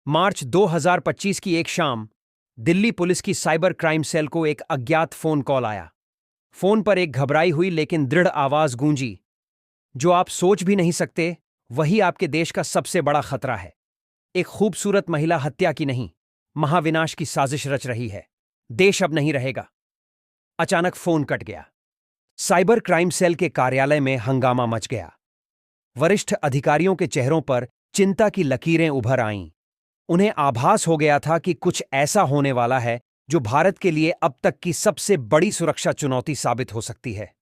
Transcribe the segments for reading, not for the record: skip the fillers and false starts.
मार्च 2025 की एक शाम दिल्ली पुलिस की साइबर क्राइम सेल को एक अज्ञात फोन कॉल आया। फोन पर एक घबराई हुई लेकिन दृढ़ आवाज गूंजी। जो आप सोच भी नहीं सकते, वही आपके देश का सबसे बड़ा खतरा है। एक खूबसूरत महिला हत्या की नहीं, महाविनाश की साजिश रच रही है। देश अब नहीं रहेगा। अचानक फोन कट गया। साइबर क्राइम सेल के कार्यालय में हंगामा मच गया। वरिष्ठ अधिकारियों के चेहरों पर चिंता की लकीरें उभर आईं। उन्हें आभास हो गया था कि कुछ ऐसा होने वाला है जो भारत के लिए अब तक की सबसे बड़ी सुरक्षा चुनौती साबित हो सकती है।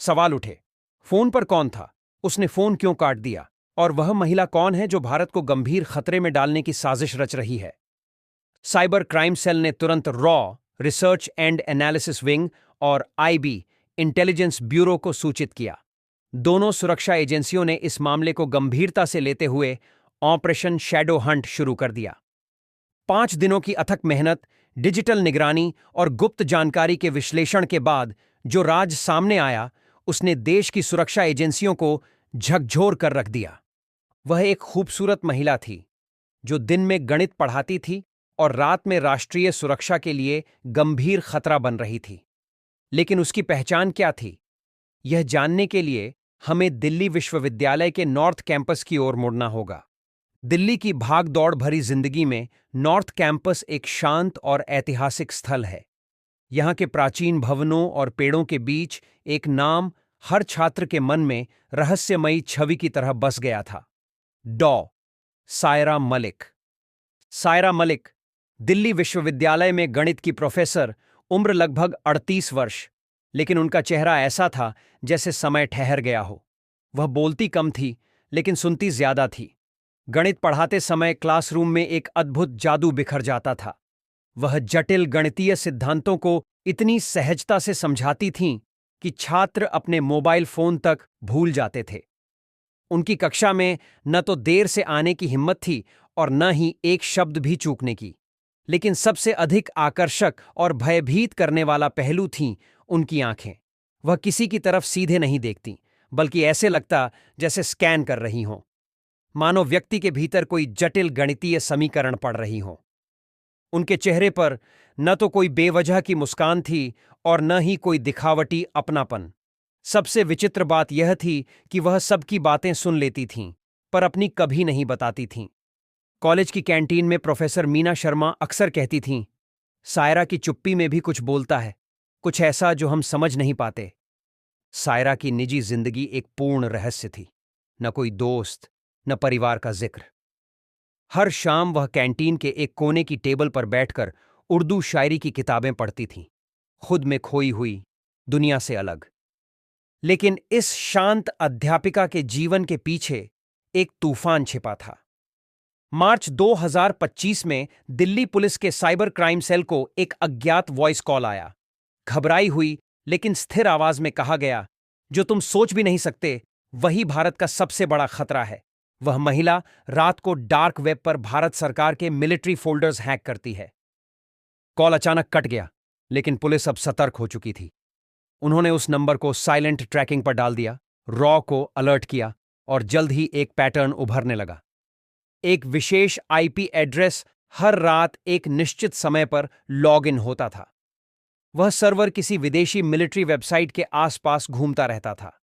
सवाल उठे, फोन पर कौन था? उसने फोन क्यों काट दिया? और वह महिला कौन है जो भारत को गंभीर खतरे में डालने की साजिश रच रही है? साइबर क्राइम सेल ने तुरंत raw research and analysis wing और आईबी इंटेलिजेंस ब्यूरो को सूचित किया। दोनों सुरक्षा एजेंसियों ने इस मामले को गंभीरता से लेते हुए ऑपरेशन शैडो हंट शुरू कर दिया। 5 दिनों की अथक मेहनत, डिजिटल निगरानी और गुप्त जानकारी के विश्लेषण के बाद जो राज सामने आया, उसने देश की सुरक्षा एजेंसियों को झकझोर कर रख दिया। वह एक खूबसूरत महिला थी जो दिन में गणित पढ़ाती थी और रात में राष्ट्रीय सुरक्षा के लिए गंभीर खतरा बन रही थी। लेकिन उसकी पहचान क्या थी? यह जानने के लिए हमें दिल्ली विश्वविद्यालय के नॉर्थ कैंपस की ओर मुड़ना होगा। दिल्ली की भाग दौड़ भरी जिंदगी में नॉर्थ कैंपस एक शांत और ऐतिहासिक स्थल है। यहाँ के प्राचीन भवनों और पेड़ों के बीच एक नाम हर छात्र के मन में रहस्यमयी छवि की तरह बस गया था। डॉ. सायरा मलिक। सायरा मलिक दिल्ली विश्वविद्यालय में गणित की प्रोफेसर, उम्र लगभग 38 वर्ष, लेकिन उनका चेहरा ऐसा था जैसे समय ठहर गया हो। वह बोलती कम थी लेकिन सुनती ज्यादा थी। गणित पढ़ाते समय क्लासरूम में एक अद्भुत जादू बिखर जाता था। वह जटिल गणितीय सिद्धांतों को इतनी सहजता से समझाती थीं कि छात्र अपने मोबाइल फोन तक भूल जाते थे। उनकी कक्षा में न तो देर से आने की हिम्मत थी और न ही एक शब्द भी चूकने की। लेकिन सबसे अधिक आकर्षक और भयभीत करने वाला पहलू थीं उनकी आंखें। वह किसी की तरफ सीधे नहीं देखतीं, बल्कि ऐसे लगता जैसे स्कैन कर रही हों, मानो व्यक्ति के भीतर कोई जटिल गणितीय समीकरण पढ़ रही हों। उनके चेहरे पर न तो कोई बेवजह की मुस्कान थी और न ही कोई दिखावटी अपनापन। सबसे विचित्र बात यह थी कि वह सबकी बातें सुन लेती थीं, पर अपनी कभी नहीं बताती थीं। कॉलेज की कैंटीन में प्रोफेसर मीना शर्मा अक्सर कहती थीं, सायरा की चुप्पी में भी कुछ बोलता है, कुछ ऐसा जो हम समझ नहीं पाते। सायरा की निजी जिंदगी एक पूर्ण रहस्य थी। न कोई दोस्त, न परिवार का जिक्र। हर शाम वह कैंटीन के एक कोने की टेबल पर बैठकर उर्दू शायरी की किताबें पढ़ती थीं, खुद में खोई हुई, दुनिया से अलग। लेकिन इस शांत अध्यापिका के जीवन के पीछे एक तूफान छिपा था। मार्च 2025 में दिल्ली पुलिस के साइबर क्राइम सेल को एक अज्ञात वॉइस कॉल आया। घबराई हुई लेकिन स्थिर आवाज में कहा गया, जो तुम सोच भी नहीं सकते, वही भारत का सबसे बड़ा खतरा है। वह महिला रात को डार्क वेब पर भारत सरकार के मिलिट्री फोल्डर्स हैक करती है। कॉल अचानक कट गया, लेकिन पुलिस अब सतर्क हो चुकी थी। उन्होंने उस नंबर को साइलेंट ट्रैकिंग पर डाल दिया, रॉ को अलर्ट किया और जल्द ही एक पैटर्न उभरने लगा। एक विशेष आईपी एड्रेस हर रात एक निश्चित समय पर लॉग इन होता था। वह सर्वर किसी विदेशी मिलिट्री वेबसाइट के आसपास घूमता रहता था।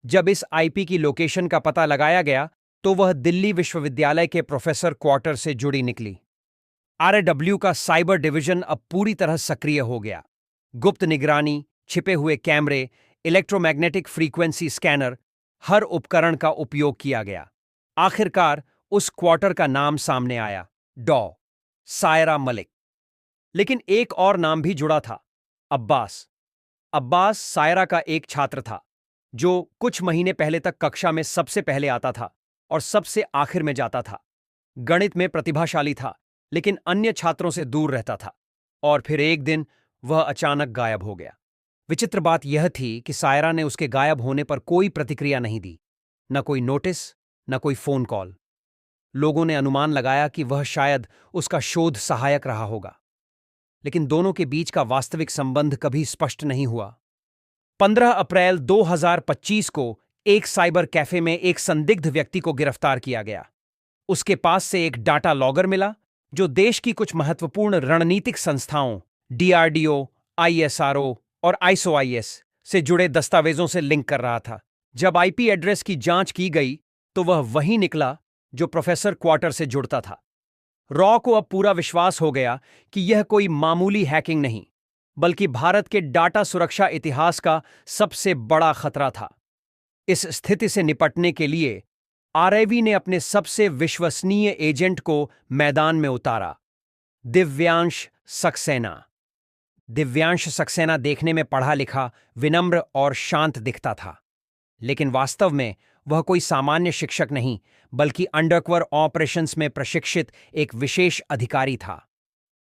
जब इस आईपी की लोकेशन का पता लगाया गया तो वह दिल्ली विश्वविद्यालय के प्रोफेसर क्वार्टर से जुड़ी निकली। आरएडब्ल्यू का साइबर डिवीजन अब पूरी तरह सक्रिय हो गया। गुप्त निगरानी, छिपे हुए कैमरे, इलेक्ट्रोमैग्नेटिक फ्रीक्वेंसी स्कैनर, हर उपकरण का उपयोग किया गया। आखिरकार उस क्वार्टर का नाम सामने आया, डॉ. सायरा मलिक। लेकिन एक और नाम भी जुड़ा था, अब्बास। अब्बास सायरा का एक छात्र था जो कुछ महीने पहले तक कक्षा में सबसे पहले आता था और सबसे आखिर में जाता था। गणित में प्रतिभाशाली था, लेकिन अन्य छात्रों से दूर रहता था। और फिर एक दिन वह अचानक गायब हो गया। विचित्र बात यह थी कि सायरा ने उसके गायब होने पर कोई प्रतिक्रिया नहीं दी, न कोई नोटिस, न कोई फोन कॉल। लोगों ने अनुमान लगाया कि वह शायद उसका शोध सहायक रहा होगा, लेकिन दोनों के बीच का वास्तविक संबंध कभी स्पष्ट नहीं हुआ। 15 अप्रैल 2025 को एक साइबर कैफे में एक संदिग्ध व्यक्ति को गिरफ्तार किया गया। उसके पास से एक डाटा लॉगर मिला जो देश की कुछ महत्वपूर्ण रणनीतिक संस्थाओं डीआरडीओ, आईएसआरओ और आईएसओआईएस से जुड़े दस्तावेजों से लिंक कर रहा था। जब आईपी एड्रेस की जांच की गई तो वह वही निकला जो प्रोफेसर क्वार्टर से जुड़ता था। रॉ को अब पूरा विश्वास हो गया कि यह कोई मामूली हैकिंग नहीं, बल्कि भारत के डाटा सुरक्षा इतिहास का सबसे बड़ा खतरा था। इस स्थिति से निपटने के लिए आरआईवी ने अपने सबसे विश्वसनीय एजेंट को मैदान में उतारा, दिव्यांश सक्सेना। दिव्यांश सक्सेना देखने में पढ़ा लिखा, विनम्र और शांत दिखता था, लेकिन वास्तव में वह कोई सामान्य शिक्षक नहीं, बल्कि अंडरकवर ऑपरेशंस में प्रशिक्षित एक विशेष अधिकारी था।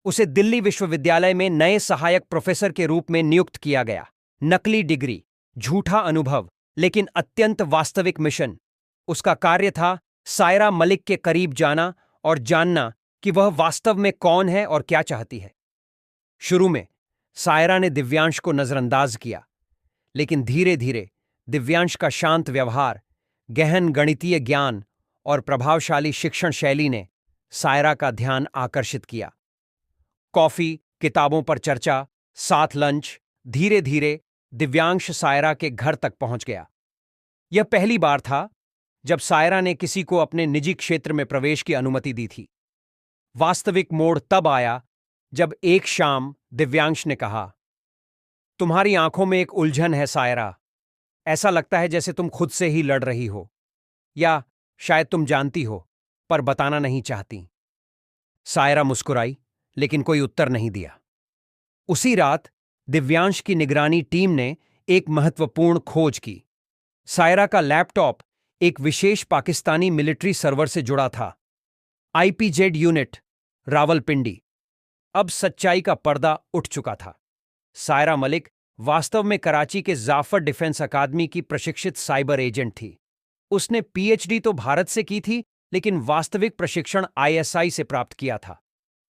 उसे दिल्ली विश्वविद्यालय में नए सहायक प्रोफेसर के रूप में नियुक्त किया गया। नकली डिग्री, झूठा अनुभव, लेकिन अत्यंत वास्तविक मिशन। उसका कार्य था सायरा मलिक के करीब जाना और जानना कि वह वास्तव में कौन है और क्या चाहती है। शुरू में सायरा ने दिव्यांश को नजरअंदाज किया, लेकिन धीरे धीरे दिव्यांश का शांत व्यवहार, गहन गणितीय ज्ञान और प्रभावशाली शिक्षण शैली ने सायरा का ध्यान आकर्षित किया। कॉफी, किताबों पर चर्चा, साथ लंच, धीरे धीरे दिव्यांश सायरा के घर तक पहुंच गया। यह पहली बार था जब सायरा ने किसी को अपने निजी क्षेत्र में प्रवेश की अनुमति दी थी। वास्तविक मोड़ तब आया जब एक शाम दिव्यांश ने कहा, तुम्हारी आंखों में एक उलझन है सायरा। ऐसा लगता है जैसे तुम खुद से ही लड़ रही हो, या शायद तुम जानती हो पर बताना नहीं चाहती। सायरा मुस्कुराई, लेकिन कोई उत्तर नहीं दिया। उसी रात दिव्यांश की निगरानी टीम ने एक महत्वपूर्ण खोज की। सायरा का लैपटॉप एक विशेष पाकिस्तानी मिलिट्री सर्वर से जुड़ा था, आईपीजेड यूनिट, रावलपिंडी। अब सच्चाई का पर्दा उठ चुका था। सायरा मलिक वास्तव में कराची के जाफर डिफेंस अकादमी की प्रशिक्षित साइबर एजेंट थी। उसने पीएचडी तो भारत से की थी, लेकिन वास्तविक प्रशिक्षण आईएसआई से प्राप्त किया था।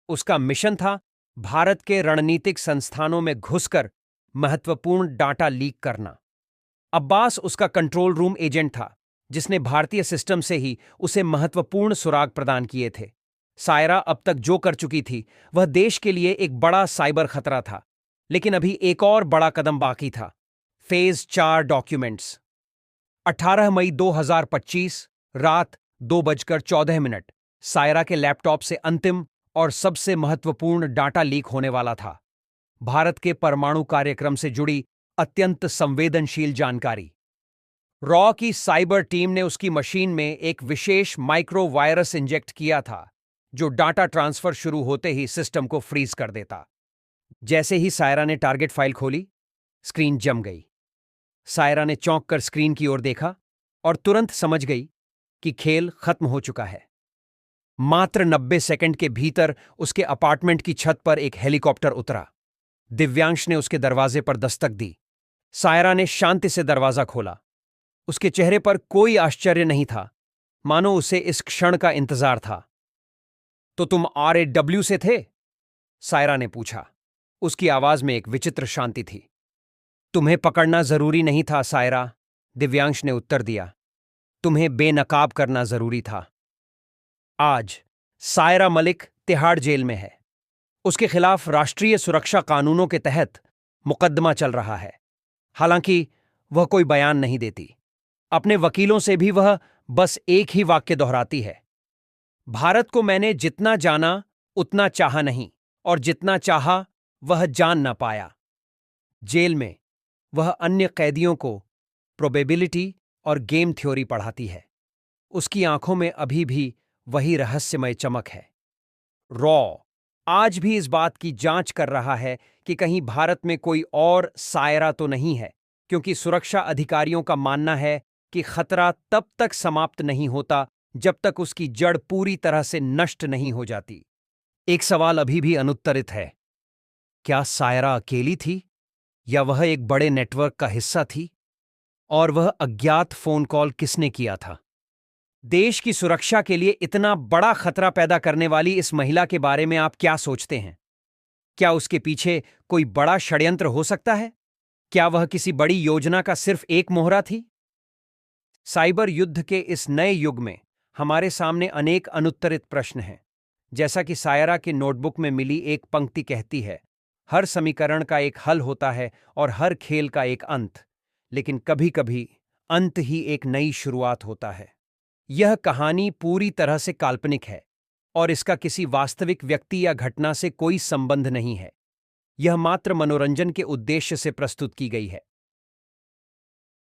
उसका मिशन था भारत के रणनीतिक संस्थानों में घुसकर महत्वपूर्ण डाटा लीक करना। अब्बास उसका कंट्रोल रूम एजेंट था, जिसने भारतीय सिस्टम से ही उसे महत्वपूर्ण सुराग प्रदान किए थे। सायरा अब तक जो कर चुकी थी वह देश के लिए एक बड़ा साइबर खतरा था, लेकिन अभी एक और बड़ा कदम बाकी था, फेज 4 डॉक्यूमेंट्स। 18 मई 2025 रात 2:14 सायरा के लैपटॉप से अंतिम और सबसे महत्वपूर्ण डाटा लीक होने वाला था। भारत के परमाणु कार्यक्रम से जुड़ी अत्यंत संवेदनशील जानकारी। रॉ की साइबर टीम ने उसकी मशीन में एक विशेष माइक्रो वायरस इंजेक्ट किया था, जो डाटा ट्रांसफर शुरू होते ही सिस्टम को फ्रीज कर देता। जैसे ही सायरा ने टारगेट फाइल खोली, स्क्रीन जम गई। सायरा ने चौंक कर स्क्रीन की ओर देखा और तुरंत समझ गई कि खेल खत्म हो चुका है। मात्र 90 सेकंड के भीतर उसके अपार्टमेंट की छत पर एक हेलीकॉप्टर उतरा। दिव्यांश ने उसके दरवाजे पर दस्तक दी। सायरा ने शांति से दरवाजा खोला। उसके चेहरे पर कोई आश्चर्य नहीं था, मानो उसे इस क्षण का इंतजार था। तो तुम RAW से थे? सायरा ने पूछा। उसकी आवाज में एक विचित्र शांति थी। तुम्हें पकड़ना जरूरी नहीं था सायरा, दिव्यांश ने उत्तर दिया। तुम्हें बेनकाब करना जरूरी था। आज सायरा मलिक तिहाड़ जेल में है। उसके खिलाफ राष्ट्रीय सुरक्षा कानूनों के तहत मुकदमा चल रहा है। हालांकि वह कोई बयान नहीं देती। अपने वकीलों से भी वह बस एक ही वाक्य दोहराती है, भारत को मैंने जितना जाना उतना चाहा नहीं, और जितना चाहा वह जान ना पाया। जेल में वह अन्य कैदियों को प्रोबेबिलिटी और गेम थ्योरी पढ़ाती है। उसकी आंखों में अभी भी वही रहस्यमय चमक है। रॉ आज भी इस बात की जांच कर रहा है कि कहीं भारत में कोई और सायरा तो नहीं है, क्योंकि सुरक्षा अधिकारियों का मानना है कि खतरा तब तक समाप्त नहीं होता जब तक उसकी जड़ पूरी तरह से नष्ट नहीं हो जाती। एक सवाल अभी भी अनुत्तरित है, क्या सायरा अकेली थी या वह एक बड़े नेटवर्क का हिस्सा थी? और वह अज्ञात फोन कॉल किसने किया था? देश की सुरक्षा के लिए इतना बड़ा खतरा पैदा करने वाली इस महिला के बारे में आप क्या सोचते हैं? क्या उसके पीछे कोई बड़ा षड्यंत्र हो सकता है? क्या वह किसी बड़ी योजना का सिर्फ एक मोहरा थी? साइबर युद्ध के इस नए युग में हमारे सामने अनेक अनुत्तरित प्रश्न हैं। जैसा कि सायरा के नोटबुक में मिली एक पंक्ति कहती है, हर समीकरण का एक हल होता है और हर खेल का एक अंत, लेकिन कभी-कभी अंत ही एक नई शुरुआत होता है। यह कहानी पूरी तरह से काल्पनिक है और इसका किसी वास्तविक व्यक्ति या घटना से कोई संबंध नहीं है। यह मात्र मनोरंजन के उद्देश्य से प्रस्तुत की गई है।